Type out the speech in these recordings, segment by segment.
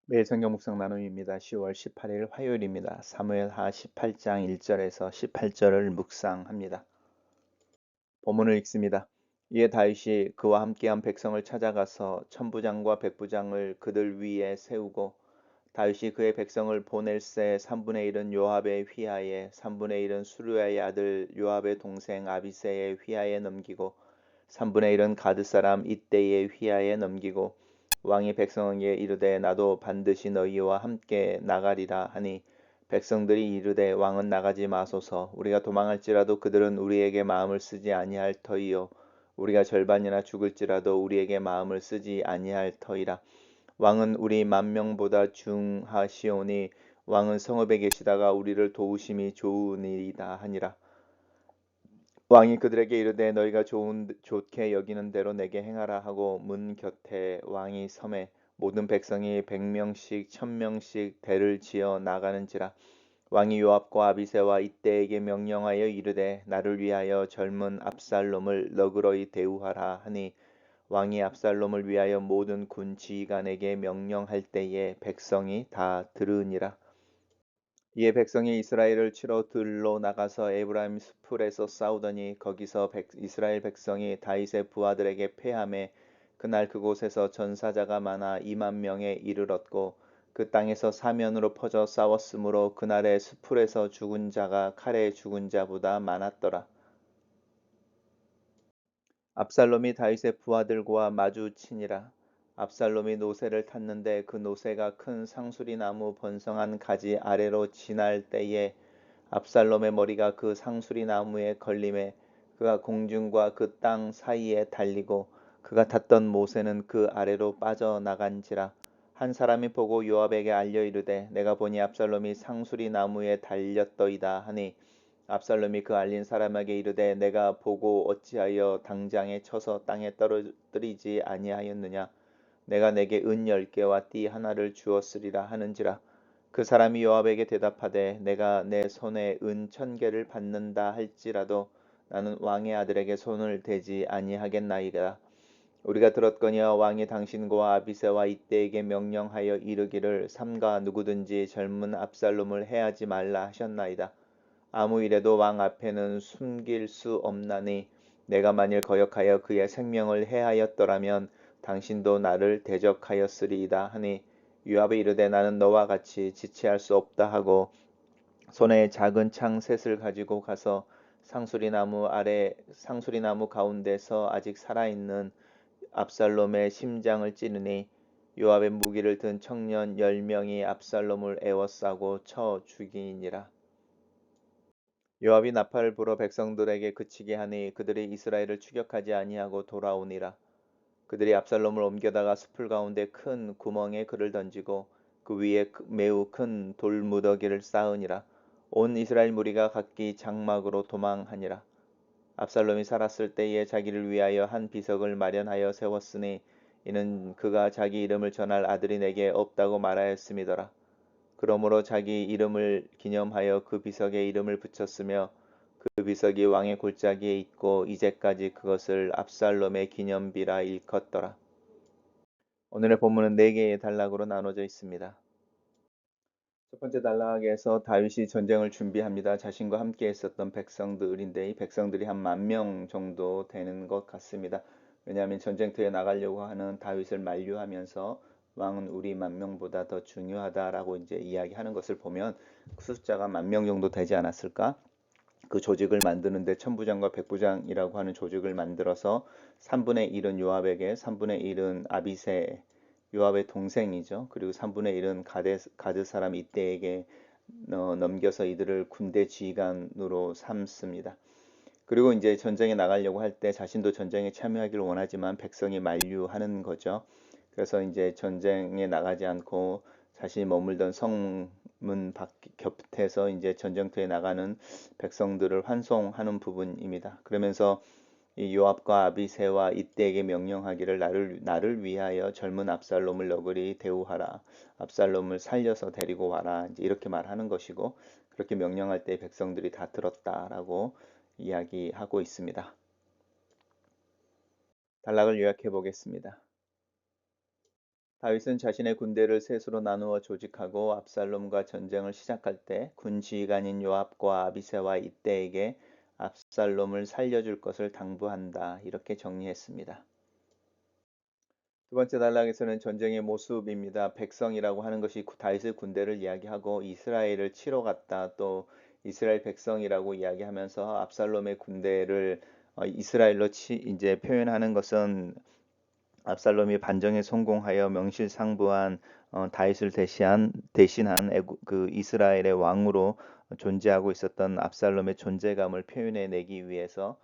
매일 성경 묵상 나눔입니다. 10월 18일 화요일입니다. 사무엘하 18장 1절에서 18절을 묵상합니다. 본문을 읽습니다. 이에 다윗이 그와 함께한 백성을 찾아가서 천부장과 백부장을 그들 위에 세우고 다윗이 그의 백성을 보낼새 3분의 1은 요압의 휘하에 3분의 1은 수르야의 아들 요압의 동생 아비새의 휘하에 넘기고 3분의 1은 가드 사람 이때의 휘하에 넘기고 왕이 백성에게 이르되 나도 반드시 너희와 함께 나가리라 하니 백성들이 이르되 왕은 나가지 마소서 우리가 도망할지라도 그들은 우리에게 마음을 쓰지 아니할 터이요 우리가 절반이나 죽을지라도 우리에게 마음을 쓰지 아니할 터이라 왕은 우리 만명보다 중하시오니 왕은 성읍에 계시다가 우리를 도우심이 좋으니이다 하니라 왕이 그들에게 이르되 너희가 좋게 여기는 대로 내게 행하라 하고 문 곁에 왕이 섬에 모든 백성이 100명씩 1000명씩 대를 지어 나가는지라 왕이 요압과 아비새와 이때에게 명령하여 이르되 나를 위하여 젊은 압살롬을 너그러이 대우하라 하니 왕이 압살롬을 위하여 모든 군 지휘관에게 명령할 때에 백성이 다 들으니라. 이에 백성이 이스라엘을 치러 들로 나가서 에브라임 수풀에서 싸우더니 거기서 이스라엘 백성이 다윗의 부하들에게 패하매 그날 그곳에서 전사자가 많아 2만 명에 이르렀고 그 땅에서 사면으로 퍼져 싸웠으므로 그날의 수풀에서 죽은 자가 칼에 죽은 자보다 많았더라. 압살롬이 다윗의 부하들과 마주치니라. 압살롬이 노새를 탔는데 그 노새가 큰 상수리 나무 번성한 가지 아래로 지날 때에 압살롬의 머리가 그 상수리 나무에 걸림에 그가 공중과 그 땅 사이에 달리고 그가 탔던 모새는 그 아래로 빠져나간지라. 한 사람이 보고 요압에게 알려 이르되 내가 보니 압살롬이 상수리 나무에 달렸더이다 하니 압살롬이 그 알린 사람에게 이르되 내가 보고 어찌하여 당장에 쳐서 땅에 떨어뜨리지 아니하였느냐 내가 내게 은 10개와 띠 하나를 주었으리라 하는지라 그 사람이 요압에게 대답하되 내가 내 손에 은 1000개를 받는다 할지라도 나는 왕의 아들에게 손을 대지 아니하겠나이다. 우리가 들었거니와 왕이 당신과 아비새와 이때에게 명령하여 이르기를 삼가 누구든지 젊은 압살롬을 해하지 말라 하셨나이다. 아무 일에도 왕 앞에는 숨길 수 없나니 내가 만일 거역하여 그의 생명을 해하였더라면 당신도 나를 대적하였으리이다 하니 요압이 이르되 나는 너와 같이 지체할 수 없다 하고 손에 작은 창 셋을 가지고 가서 상수리 나무 가운데서 아직 살아있는 압살롬의 심장을 찌르니 요압의 무기를 든 청년 10명이 압살롬을 에워싸고 쳐 죽이니라. 요압이 나팔을 불어 백성들에게 그치게 하니 그들이 이스라엘을 추격하지 아니하고 돌아오니라. 그들이 압살롬을 옮겨다가 숲을 가운데 큰 구멍에 그를 던지고 그 위에 매우 큰 돌무더기를 쌓으니라. 온 이스라엘 무리가 각기 장막으로 도망하니라. 압살롬이 살았을 때에 자기를 위하여 한 비석을 마련하여 세웠으니 이는 그가 자기 이름을 전할 아들이 내게 없다고 말하였음이더라. 그러므로 자기 이름을 기념하여 그 비석에 이름을 붙였으며 그 비석이 왕의 골짜기에 있고 이제까지 그것을 압살롬의 기념비라 일컫더라. 오늘의 본문은 네 개의 단락으로 나눠져 있습니다. 첫 번째 단락에서 다윗이 전쟁을 준비합니다. 자신과 함께 있었던 백성들인데 이 백성들이 한 10,000명 정도 되는 것 같습니다. 왜냐하면 전쟁터에 나가려고 하는 다윗을 만류하면서 왕은 우리 10,000명보다 더 중요하다라고 이제 이야기하는 것을 보면 그 숫자가 10,000명 정도 되지 않았을까? 그 조직을 만드는데 천부장과 백부장이라고 하는 조직을 만들어서 3분의 1은 요압에게, 3분의 1은 아비새, 요압의 동생이죠. 그리고 3분의 1은 가드 사람 이때에게 넘겨서 이들을 군대 지휘관으로 삼습니다. 그리고 이제 전쟁에 나가려고 할 때 자신도 전쟁에 참여하기를 원하지만 백성이 만류하는 거죠. 그래서 이제 전쟁에 나가지 않고 자신이 머물던 성문 곁에서 이제 전쟁터에 나가는 백성들을 환송하는 부분입니다. 그러면서 이 요압과 아비새와 이때에게 명령하기를 나를 위하여 젊은 압살롬을 너그리 대우하라. 압살롬을 살려서 데리고 와라. 이제 이렇게 말하는 것이고 그렇게 명령할 때 백성들이 다 들었다라고 이야기하고 있습니다. 단락을 요약해 보겠습니다. 다윗은 자신의 군대를 셋으로 나누어 조직하고 압살롬과 전쟁을 시작할 때 군 지휘관인 요압과 아비새와 이때에게 압살롬을 살려줄 것을 당부한다. 이렇게 정리했습니다. 두 번째 단락에서는 전쟁의 모습입니다. 백성이라고 하는 것이 다윗의 군대를 이야기하고 이스라엘을 치러 갔다. 또 이스라엘 백성이라고 이야기하면서 압살롬의 군대를 이스라엘로 이제 표현하는 것은 압살롬이 반정에 성공하여 명실상부한 다윗을 대신한 그 이스라엘의 왕으로 존재하고 있었던 압살롬의 존재감을 표현해 내기 위해서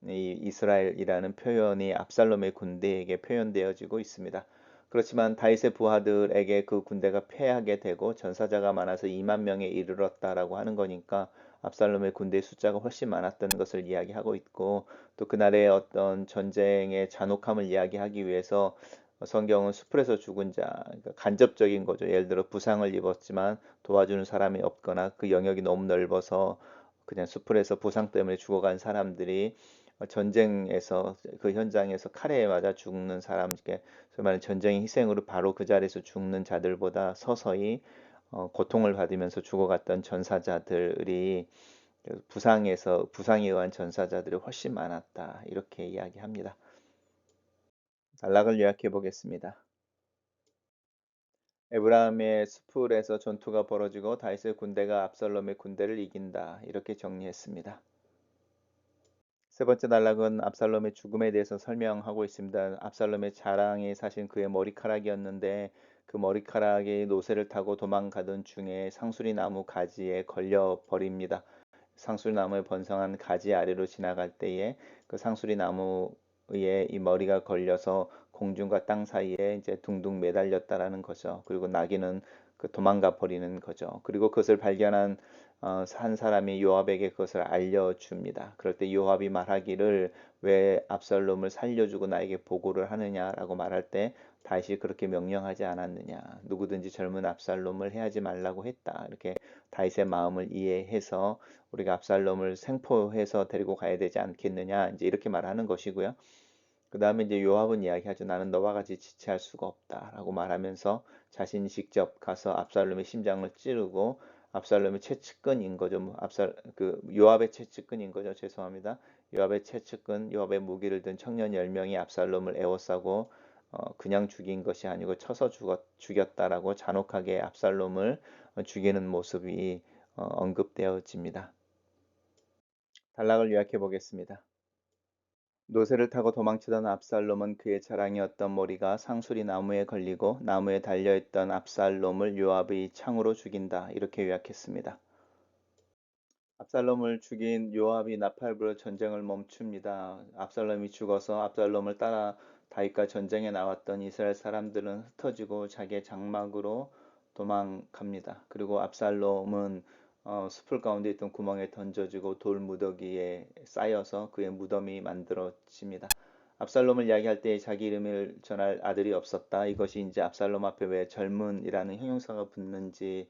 이 이스라엘이라는 표현이 압살롬의 군대에게 표현되어지고 있습니다. 그렇지만 다윗의 부하들에게 그 군대가 패하게 되고 전사자가 많아서 2만 명에 이르렀다라고 하는 거니까 압살롬의 군대 숫자가 훨씬 많았던 것을 이야기하고 있고 또 그날의 어떤 전쟁의 잔혹함을 이야기하기 위해서 성경은 숲에서 죽은 자, 그러니까 간접적인 거죠. 예를 들어 부상을 입었지만 도와주는 사람이 없거나 그 영역이 너무 넓어서 그냥 숲에서 부상 때문에 죽어간 사람들이 전쟁에서 그 현장에서 칼에 맞아 죽는 사람, 소위 말하는 전쟁의 희생으로 바로 그 자리에서 죽는 자들보다 서서히 고통을 받으면서 죽어갔던 전사자들이 부상에 의한 전사자들이 훨씬 많았다. 이렇게 이야기합니다. 단락을 요약해 보겠습니다. 에브라임의 수풀에서 전투가 벌어지고 다윗의 군대가 압살롬의 군대를 이긴다. 이렇게 정리했습니다. 세 번째 단락은 압살롬의 죽음에 대해서 설명하고 있습니다. 압살롬의 자랑이 사실 그의 머리카락이었는데 그 머리카락이 노새를 타고 도망가던 중에 상수리 나무 가지에 걸려 버립니다. 상수리 나무에 번성한 가지 아래로 지나갈 때에 그 상수리 나무에 이 머리가 걸려서 공중과 땅 사이에 이제 둥둥 매달렸다라는 거죠. 그리고 나귀는 그 도망가 버리는 거죠. 그리고 그것을 발견한 한 사람이 요압에게 그것을 알려줍니다. 그럴 때 요압이 말하기를 왜 압살롬을 살려주고 나에게 보고를 하느냐라고 말할 때 다윗이 그렇게 명령하지 않았느냐. 누구든지 젊은 압살롬을 해하지 말라고 했다. 이렇게 다윗의 마음을 이해해서 우리가 압살롬을 생포해서 데리고 가야 되지 않겠느냐. 이제 이렇게 말하는 것이고요. 그 다음에 이제 요압은 이야기하죠. 나는 너와 같이 지체할 수가 없다라고 말하면서 자신이 직접 가서 압살롬의 심장을 찌르고 압살롬의 최측근인 거죠. 그 요압의 최측근인 거죠. 죄송합니다. 요압의 최측근, 요압의 무기를 든 청년 10명이 압살롬을 에워싸고 그냥 죽인 것이 아니고 쳐서 죽였다라고 잔혹하게 압살롬을 죽이는 모습이 언급되어집니다. 단락을 요약해 보겠습니다. 노새를 타고 도망치던 압살롬은 그의 자랑이었던 머리가 상수리 나무에 걸리고 나무에 달려있던 압살롬을 요압의 창으로 죽인다. 이렇게 요약했습니다. 압살롬을 죽인 요압이 나팔불어 전쟁을 멈춥니다. 압살롬이 죽어서 압살롬을 따라 다윗과 전쟁에 나왔던 이스라엘 사람들은 흩어지고 자기의 장막으로 도망갑니다. 그리고 압살롬은 숲을 가운데 있던 구멍에 던져지고 돌 무더기에 쌓여서 그의 무덤이 만들어집니다. 압살롬을 이야기할 때 자기 이름을 전할 아들이 없었다. 이것이 이제 압살롬 앞에 왜 젊은이라는 형용사가 붙는지에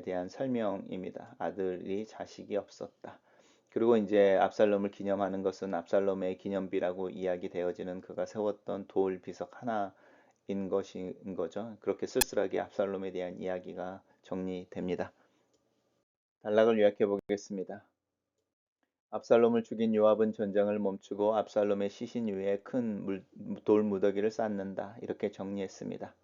대한 설명입니다. 아들이 자식이 없었다. 그리고 이제 압살롬을 기념하는 것은 압살롬의 기념비라고 이야기되어지는 그가 세웠던 돌 비석 하나인 것인 거죠. 그렇게 쓸쓸하게 압살롬에 대한 이야기가 정리됩니다. 단락을 요약해 보겠습니다. 압살롬을 죽인 요압은 전쟁을 멈추고 압살롬의 시신 위에 큰 돌무더기를 쌓는다. 이렇게 정리했습니다.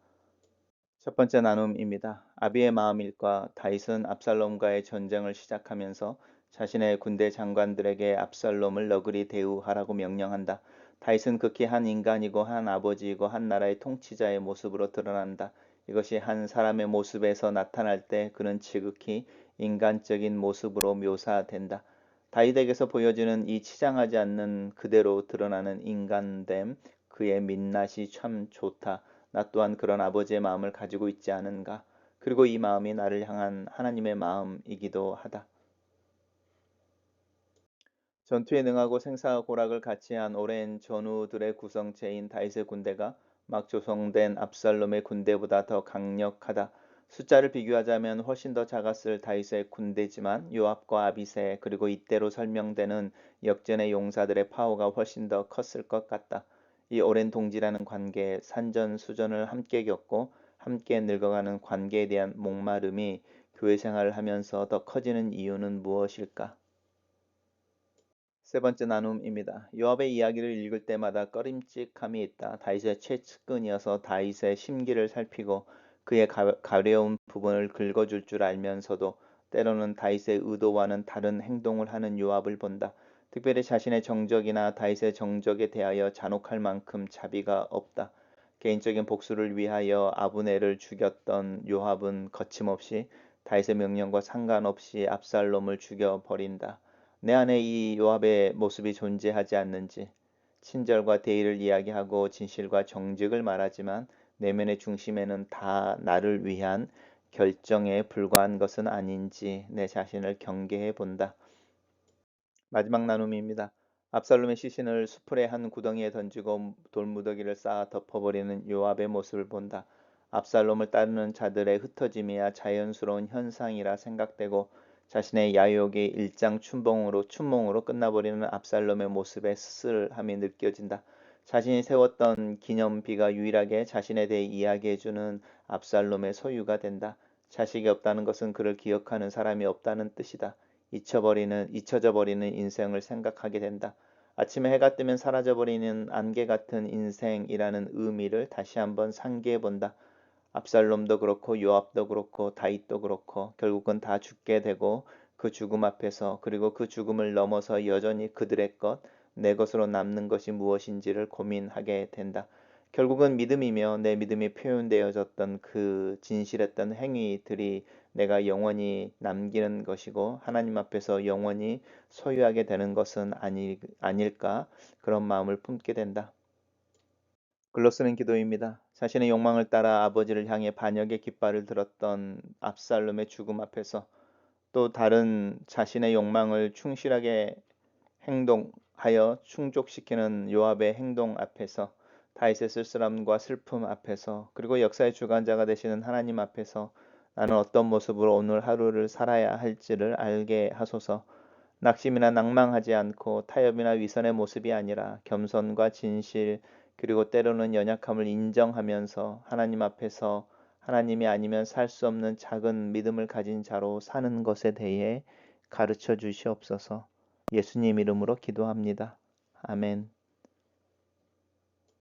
첫 번째 나눔입니다. 아비의 마음일과 다윗은 압살롬과의 전쟁을 시작하면서 자신의 군대 장관들에게 압살롬을 너그리 대우하라고 명령한다. 다윗은 극히 한 인간이고 한 아버지이고 한 나라의 통치자의 모습으로 드러난다. 이것이 한 사람의 모습에서 나타날 때 그는 지극히 인간적인 모습으로 묘사된다. 다윗에게서 보여지는 이 치장하지 않는 그대로 드러나는 인간됨, 그의 민낯이 참 좋다. 나 또한 그런 아버지의 마음을 가지고 있지 않은가. 그리고 이 마음이 나를 향한 하나님의 마음이기도 하다. 전투에 능하고 생사고락을 같이 한 오랜 전우들의 구성체인 다윗의 군대가 막 조성된 압살롬의 군대보다 더 강력하다. 숫자를 비교하자면 훨씬 더 작았을 다윗의 군대지만 요압과 아비새 그리고 이때로 설명되는 역전의 용사들의 파워가 훨씬 더 컸을 것 같다. 이 오랜 동지라는 관계, 산전수전을 함께 겪고 함께 늙어가는 관계에 대한 목마름이 교회 생활을 하면서 더 커지는 이유는 무엇일까? 세 번째 나눔입니다. 요압의 이야기를 읽을 때마다 꺼림칙함이 있다. 다윗의 최측근이어서 다윗의 심기를 살피고 그의 가려운 부분을 긁어줄 줄 알면서도 때로는 다윗의 의도와는 다른 행동을 하는 요압을 본다. 특별히 자신의 정적이나 다윗의 정적에 대하여 잔혹할 만큼 자비가 없다. 개인적인 복수를 위하여 아브넬을 죽였던 요압은 거침없이 다윗의 명령과 상관없이 압살롬을 죽여버린다. 내 안에 이 요압의 모습이 존재하지 않는지, 친절과 대의를 이야기하고 진실과 정직을 말하지만 내면의 중심에는 다 나를 위한 결정에 불과한 것은 아닌지 내 자신을 경계해 본다. 마지막 나눔입니다. 압살롬의 시신을 수풀의 한 구덩이에 던지고 돌무더기를 쌓아 덮어버리는 요압의 모습을 본다. 압살롬을 따르는 자들의 흩어짐이야 자연스러운 현상이라 생각되고 자신의 야욕이 춘몽으로 끝나버리는 압살롬의 모습에 쓸쓸함이 느껴진다. 자신이 세웠던 기념비가 유일하게 자신에 대해 이야기해주는 압살롬의 소유가 된다. 자식이 없다는 것은 그를 기억하는 사람이 없다는 뜻이다. 잊혀져 버리는 인생을 생각하게 된다. 아침에 해가 뜨면 사라져버리는 안개 같은 인생이라는 의미를 다시 한번 상기해 본다. 압살롬도 그렇고 요압도 그렇고 다윗도 그렇고 결국은 다 죽게 되고 그 죽음 앞에서 그리고 그 죽음을 넘어서 여전히 그들의 것, 내 것으로 남는 것이 무엇인지를 고민하게 된다. 결국은 믿음이며 내 믿음이 표현되어졌던 그 진실했던 행위들이 내가 영원히 남기는 것이고 하나님 앞에서 영원히 소유하게 되는 것은 아닐까 그런 마음을 품게 된다. 글로 쓰는 기도입니다. 자신의 욕망을 따라 아버지를 향해 반역의 깃발을 들었던 압살롬의 죽음 앞에서 또 다른 자신의 욕망을 충실하게 행동하여 충족시키는 요압의 행동 앞에서 다윗의 쓸쓸함과 슬픔 앞에서 그리고 역사의 주관자가 되시는 하나님 앞에서 나는 어떤 모습으로 오늘 하루를 살아야 할지를 알게 하소서. 낙심이나 낭망하지 않고 타협이나 위선의 모습이 아니라 겸손과 진실 그리고 때로는 연약함을 인정하면서 하나님 앞에서 하나님이 아니면 살 수 없는 작은 믿음을 가진 자로 사는 것에 대해 가르쳐 주시옵소서. 예수님 이름으로 기도합니다. 아멘.